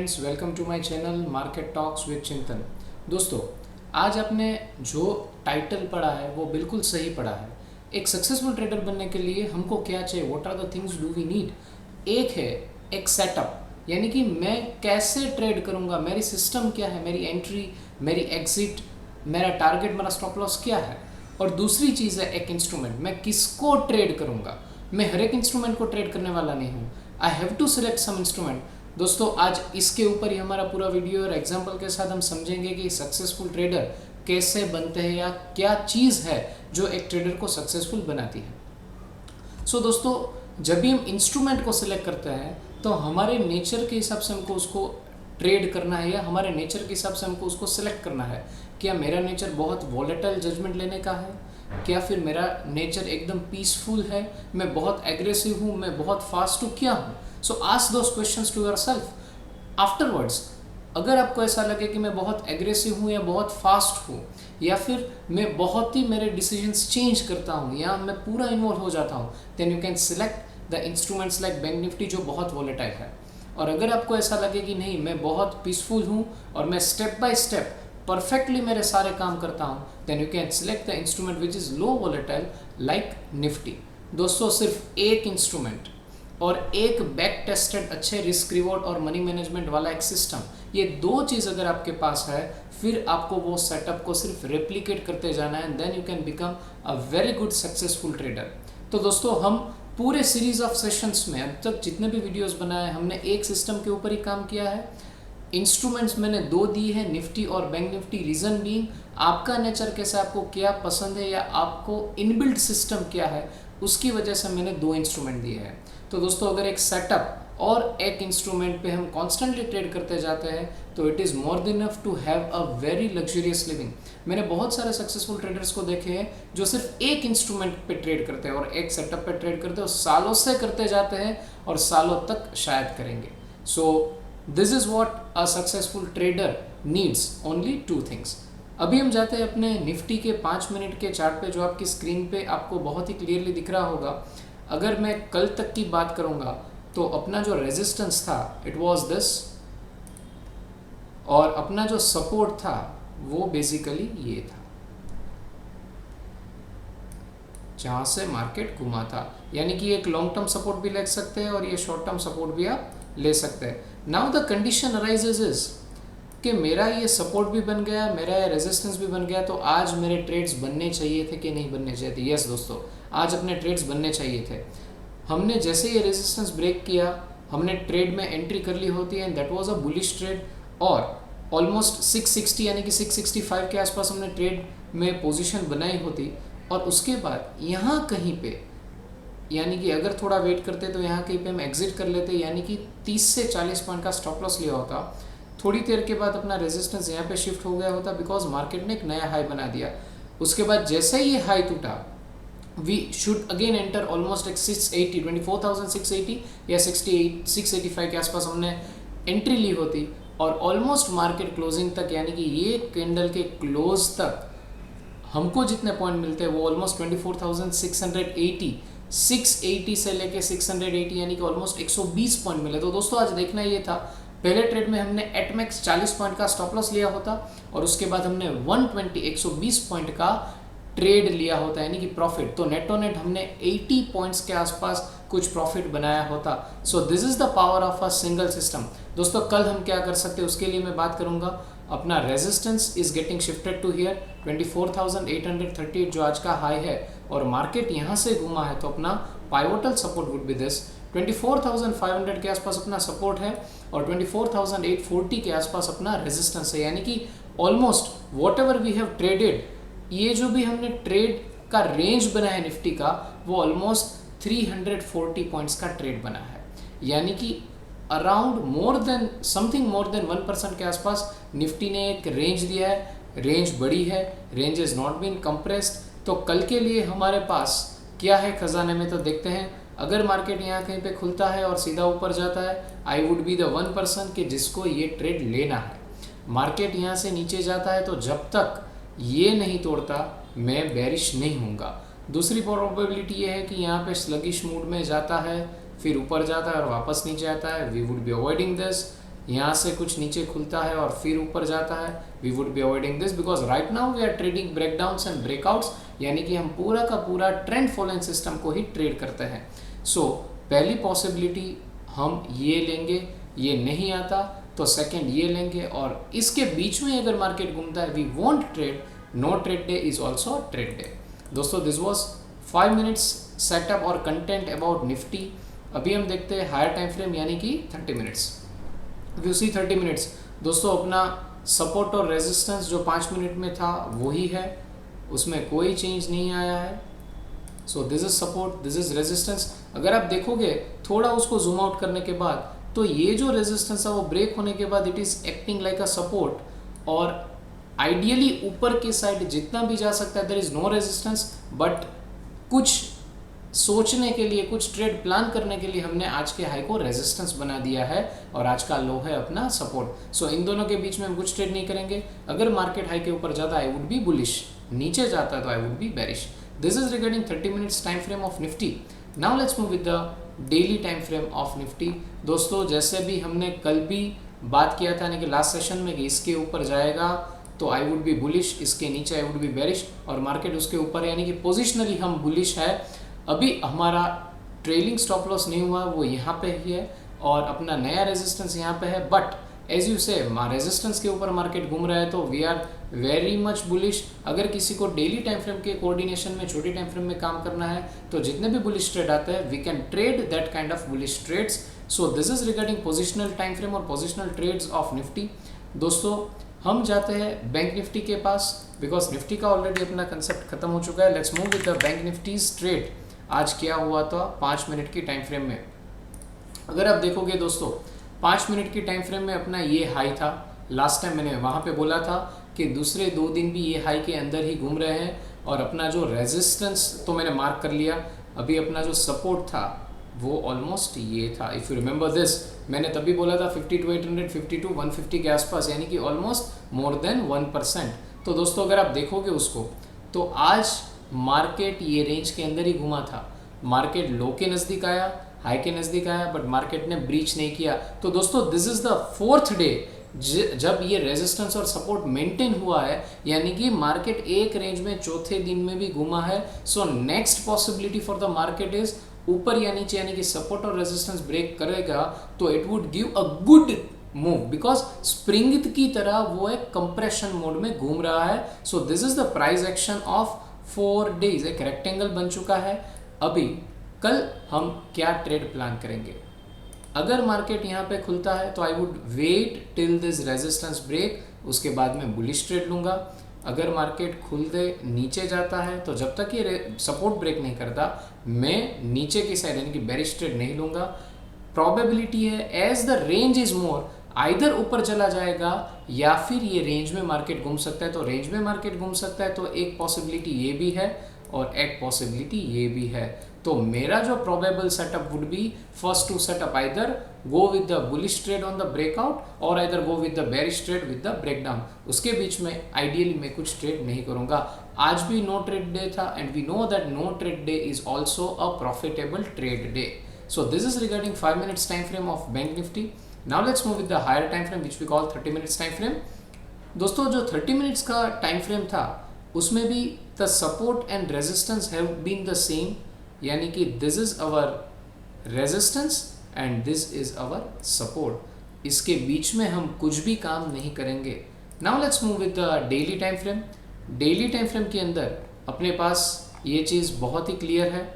Friends, welcome to my channel market talks with Chintan. दोस्तों, आज आपने जो टाइटल पढ़ा है वो बिल्कुल सही पढ़ा है। एक सक्सेसफुल ट्रेडर बनने के लिए हमको क्या चाहिए, what are the things do we need. एक है एक सेटअप, यानी कि मैं कैसे ट्रेड करूंगा, मेरी सिस्टम क्या है, मेरी एंट्री, मेरी एग्जिट, मेरा टारगेट, मेरा स्टॉप लॉस क्या है। और दूसरी चीज़ है एक इंस्ट्रूमेंट, मैं किसको ट्रेड करूंगा। मैं हर एक इंस्ट्रूमेंट को ट्रेड करने वाला नहीं हूँ। I have to select some instrument. दोस्तों, आज इसके ऊपर ही हमारा पूरा वीडियो और एग्जाम्पल के साथ हम समझेंगे कि सक्सेसफुल ट्रेडर कैसे बनते हैं या क्या चीज़ है जो एक ट्रेडर को सक्सेसफुल बनाती है। दोस्तों, जब भी हम इंस्ट्रूमेंट को सिलेक्ट करते हैं तो हमारे नेचर के हिसाब से हमको उसको ट्रेड करना है या हमारे नेचर के हिसाब से हमको उसको सिलेक्ट करना है। क्या मेरा नेचर बहुत वॉलेटाइल जजमेंट लेने का है, क्या फिर मेरा नेचर एकदम पीसफुल है, मैं बहुत एग्रेसिव हूँ, मैं बहुत फास्ट हूँ, क्या हूँ। So ask those questions to yourself afterwards. अगर आपको ऐसा लगे कि मैं बहुत एग्रेसिव हूँ या बहुत फास्ट हूँ, या फिर मैं बहुत ही मेरे डिसीजंस चेंज करता हूँ या मैं पूरा इन्वॉल्व हो जाता हूँ, then you can select the instruments like Bank Nifty जो बहुत वॉलेटाइल है। और अगर आपको ऐसा लगे कि नहीं, मैं बहुत पीसफुल हूँ और मैं स्टेप बाय स्टेप परफेक्टली मेरे सारे काम करता हूँ, then you can select the instrument which is low volatile like Nifty. दोस्तों, सिर्फ एक इंस्ट्रूमेंट और एक बैक टेस्टेड अच्छे रिस्क रिवॉर्ड और मनी मैनेजमेंट वाला एक सिस्टम, ये दो चीज़ अगर आपके पास है, फिर आपको वो सेटअप को सिर्फ रेप्लिकेट करते जाना है, then you can become a very good successful trader. तो दोस्तों, हम पूरे सीरीज ऑफ सेशंस में अब तक जितने भी वीडियोस बनाए, हमने एक सिस्टम के ऊपर ही काम किया है। इंस्ट्रूमेंट्स मैंने दो दिए हैं, निफ्टी और बैंक निफ्टी। रीज़न बीइंग आपका नेचर कैसा, आपको क्या पसंद है या आपको इनबिल्ट सिस्टम क्या है, उसकी वजह से मैंने दो इंस्ट्रूमेंट दिए हैं। तो दोस्तों, अगर एक सेटअप और एक इंस्ट्रूमेंट पे हम कॉन्स्टेंटली ट्रेड करते जाते हैं तो it is more than enough to have a very luxurious living. मैंने बहुत सारे सक्सेसफुल ट्रेडर्स को देखे हैं जो सिर्फ एक इंस्ट्रूमेंट पे ट्रेड करते हैं और एक सेटअप पे ट्रेड करते हैं और सालों से करते जाते हैं और सालों तक शायद करेंगे। So this is what a successful trader needs, only two things. अभी हम जाते हैं अपने निफ्टी के 5 मिनट के चार्ट पे, जो आपकी स्क्रीन पे आपको बहुत ही क्लियरली दिख रहा होगा। अगर मैं कल तक की बात करूंगा तो अपना जो रेजिस्टेंस था इट वाज दिस, और अपना जो सपोर्ट था वो बेसिकली ये था जहां से मार्केट घुमा था। यानी कि एक लॉन्ग टर्म सपोर्ट भी ले सकते हैं और ये शॉर्ट टर्म सपोर्ट भी आप ले सकते हैं। Now the condition arises is कि मेरा ये सपोर्ट भी बन गया, मेरा ये रेजिस्टेंस भी बन गया, तो आज मेरे ट्रेड्स बनने चाहिए थे कि नहीं बनने चाहिए थे। यस दोस्तों, आज अपने ट्रेड्स बनने चाहिए थे। हमने जैसे ये रेजिस्टेंस ब्रेक किया, हमने ट्रेड में एंट्री कर ली होती है, and that was a bullish trade, और ऑलमोस्ट 660 यानी कि 665 के आसपास हमने ट्रेड में पोजीशन बनाई होती। और उसके बाद यहाँ कहीं पे, यानी कि अगर थोड़ा वेट करते तो यहाँ कहीं पे हम एग्जिट कर लेते, यानी कि 30 से 40 पॉइंट का स्टॉप लॉस लिया होता। थोड़ी देर के बाद अपना रेजिस्टेंस यहाँ पे शिफ्ट हो गया होता, बिकॉज मार्केट ने एक नया हाई बना दिया। उसके बाद जैसे ही ये हाई टूटा, we should again enter almost एक 680, 24,680 या 685 के आसपास हमने एंट्री ली होती, और ऑलमोस्ट मार्केट क्लोजिंग तक, यानी कि ये कैंडल के क्लोज तक हमको जितने पॉइंट मिलते हैं वो ऑलमोस्ट 24,680, 680 से लेके 680, यानी कि ऑलमोस्ट 120 पॉइंट मिले। तो दोस्तों, आज देखना ये था, पहले ट्रेड में हमने एटमैक्स 40 पॉइंट का स्टॉप लॉस लिया होता, और उसके बाद हमने 120 पॉइंट का ट्रेड लिया होता, यानी कि प्रॉफिट। तो नेटो नेट हमने 80 पॉइंट्स के आसपास कुछ प्रॉफिट बनाया होता। So this is the power of a single system. दोस्तों, कल हम क्या कर सकते हैं उसके लिए मैं बात करूंगा। अपना resistance is getting shifted to here 24,838 जो आज का हाई है, और मार्केट यहाँ से घूमा है, तो अपना pivotal support would be this 24,500 के आसपास अपना सपोर्ट है, और 24,840 के आसपास अपना रेजिस्टेंस है। यानी कि almost whatever we have traded, ये जो भी हमने ट्रेड का रेंज बना है निफ्टी का, वो ऑलमोस्ट 340 पॉइंट्स का ट्रेड बना है। यानी कि अराउंड मोर देन 1% के आसपास निफ्टी ने एक रेंज दिया है। रेंज बड़ी है, range is not been compressed. तो कल के लिए हमारे पास क्या है खजाने में, तो देखते हैं। अगर मार्केट यहाँ कहीं पे खुलता है और सीधा ऊपर जाता है, आई वुड बी द 1% कि जिसको ये ट्रेड लेना है। मार्केट यहाँ से नीचे जाता है तो जब तक ये नहीं तोड़ता मैं बेरिश नहीं हूँगा। दूसरी प्रोबेबिलिटी ये है कि यहाँ पे स्लगिश मूड में जाता है, फिर ऊपर जाता है और वापस नीचे आता है, we would be avoiding this. यहाँ से कुछ नीचे खुलता है और फिर ऊपर जाता है, we would be avoiding this because right now we are trading breakdowns and breakouts, यानी कि हम पूरा का पूरा ट्रेंड फॉलोइंग सिस्टम को ही ट्रेड करते हैं। सो पहली पॉसिबिलिटी हम ये लेंगे, ये नहीं आता तो सेकंड ये लेंगे, और इसके बीच में अगर मार्केट घूमता है we won't trade, no trade day is also trade day. दोस्तों दिस वॉज 5 मिनट्स सेटअप और कंटेंट अबाउट निफ्टी। अभी हम देखते हैं हायर टाइम फ्रेम यानी कि 30 मिनट्स। यू सी 30 मिनट्स दोस्तों, अपना सपोर्ट और रेजिस्टेंस जो 5 मिनट में था वही है, उसमें कोई चेंज नहीं आया है। सो this is support, this is resistance. अगर आप देखोगे थोड़ा उसको जूम आउट करने के बाद, तो ये जो रेजिस्टेंस है वो ब्रेक होने के बाद it is acting like a support, और आइडियली ऊपर के साइड जितना भी जा सकता है there is no resistance, but कुछ सोचने के लिए, कुछ ट्रेड प्लान करने के लिए हमने आज के हाई को रेजिस्टेंस बना दिया है और आज का लो है अपना सपोर्ट। सो इन दोनों के बीच में हम कुछ ट्रेड नहीं करेंगे। अगर मार्केट हाई के ऊपर जाता है आई वुड बी बुलिश, नीचे जाता है तो I would be bearish. This is regarding 30 minutes time frame of Nifty. Now let's move with the daily time frame of Nifty. दोस्तों जैसे भी हमने कल भी बात किया था, यानी कि लास्ट सेशन में, कि इसके ऊपर जाएगा तो आई वुड बी बुलिश, इसके नीचे आई वुड बी बेरिश, और मार्केट उसके ऊपर है, यानी कि पोजिशनली हम बुलिश है। अभी हमारा ट्रेलिंग स्टॉप लॉस नहीं हुआ, वो यहाँ पे ही है, और अपना नया रेजिस्टेंस यहाँ पे है। But as you say resistance के ऊपर मार्केट घूम रहा है तो we are very much bullish. अगर किसी को डेली टाइम फ्रेम के कोऑर्डिनेशन में, छोटी टाइम फ्रेम में काम करना है, तो जितने भी बुलिश ट्रेड आते हैं we can trade that kind of bullish trades. So this is regarding positional time frame और पोजिशनल ट्रेड्स ऑफ निफ्टी। दोस्तों हम जाते हैं बैंक निफ्टी के पास, बिकॉज निफ्टी का ऑलरेडी अपना कंसेप्ट खत्म हो चुका है। Let's move with the bank Nifty's trade. आज क्या हुआ था 5 मिनट की टाइम फ्रेम में। अगर आप देखोगे दोस्तों 5 मिनट की टाइम फ्रेम में अपना ये हाई था, लास्ट टाइम मैंने वहाँ पे बोला था कि दूसरे 2 दिन भी ये हाई के अंदर ही घूम रहे हैं, और अपना जो रेजिस्टेंस तो मैंने मार्क कर लिया। अभी अपना जो सपोर्ट था वो ऑलमोस्ट ये था, इफ़ यू रिमेंबर दिस, मैंने तभी बोला था 50 to 800, 50 to 150 के आसपास, यानी कि ऑलमोस्ट मोर देन 1%। तो दोस्तों अगर आप देखोगे उसको, तो आज मार्केट ये रेंज के अंदर ही घुमा था। मार्केट लो के नज़दीक आया, हाई के नज़दीक आया, बट मार्केट ने ब्रीच नहीं किया। तो दोस्तों this is the 4th day जब ये रेजिस्टेंस और सपोर्ट मेंटेन हुआ है, यानी कि मार्केट एक रेंज में चौथे दिन में भी घुमा है। So next possibility for the market is ऊपर या नीचे, यानी कि सपोर्ट और रेजिस्टेंस ब्रेक करेगा तो it would give a good move, because spring की तरह वो एक कंप्रेशन मोड में घूम रहा है। सो this is the price action of 4 days. एक रेक्टेंगल बन चुका है। अभी कल हम क्या ट्रेड प्लान करेंगे? अगर मार्केट यहाँ पे खुलता है तो I would wait till this resistance break, उसके बाद मैं बुलिश ट्रेड लूँगा। अगर मार्केट खुलते नीचे जाता है तो जब तक ये सपोर्ट ब्रेक नहीं करता मैं नीचे की साइड यानी कि बेरिश ट्रेड नहीं लूँगा। प्रोबेबिलिटी है as the range is more, either ऊपर चला जाएगा या फिर ये रेंज में मार्केट घूम सकता है। तो रेंज में मार्केट घूम सकता है तो एक पॉसिबिलिटी ये भी है और एक पॉसिबिलिटी ये भी है। तो मेरा जो probable setup would be first to setup either go with the bullish trade on the breakout और either go with the bearish trade with the breakdown. उसके बीच में आइडियली मैं कुछ ट्रेड नहीं करूंगा। आज भी नो ट्रेड डे था and we know that no trade day is also a profitable trade day. So this is regarding 5 minutes time frame of Bank Nifty. Now let's move with the higher time frame which we call 30 minutes time frame. दोस्तों जो 30 minutes का time frame था उसमें भी the support and resistance have been the same, यानी कि this is our resistance and this is our support। इसके बीच में हम कुछ भी काम नहीं करेंगे। Now let's move with the daily time frame. Daily time frame के अंदर अपने पास ये चीज़ बहुत ही क्लियर है।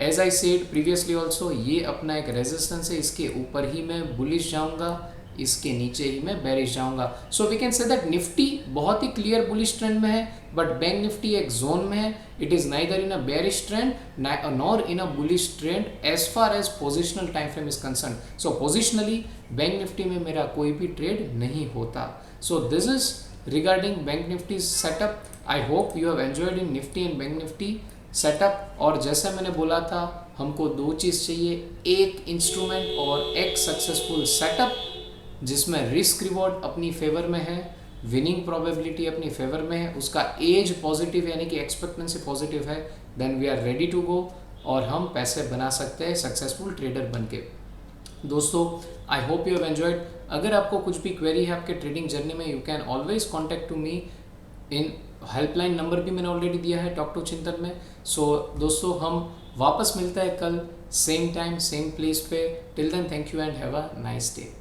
As I said previously also, ये अपना एक रेजिस्टेंस है, इसके ऊपर ही मैं बुलिश जाऊंगा, इसके नीचे ही मैं बेरिश जाऊंगा। So we can say that Nifty बहुत ही क्लियर बुलिश ट्रेंड में है, बट बैंक निफ्टी एक जोन में है। It is neither in a bearish trend nor in a bullish trend as far as positional time frame is concern. So positionally bank Nifty में मेरा कोई भी trade नहीं होता। So this is regarding bank Nifty setup. I hope you have enjoyed in Nifty and bank Nifty setup. और जैसे मैंने बोला था हमको 2 चीज़ चाहिए, एक इंस्ट्रूमेंट और एक सक्सेसफुल सेटअप जिसमें रिस्क रिवॉर्ड अपनी फेवर में है, विनिंग प्रोबेबिलिटी अपनी फेवर में है, उसका एज पॉजिटिव यानी कि एक्सपेक्टेंसी पॉजिटिव है, then we are ready to go और हम पैसे बना सकते हैं सक्सेसफुल ट्रेडर बन के। दोस्तों I hope you have enjoyed. अगर आपको कुछ भी क्वेरी है आपके ट्रेडिंग जर्नी में, you can always contact to me in helpline number भी मैंने ऑलरेडी दिया है टॉक टू चिंतन में। सो दोस्तों हम वापस मिलते हैं कल सेम टाइम सेम प्लेस पे। Till then thank you and have a nice day.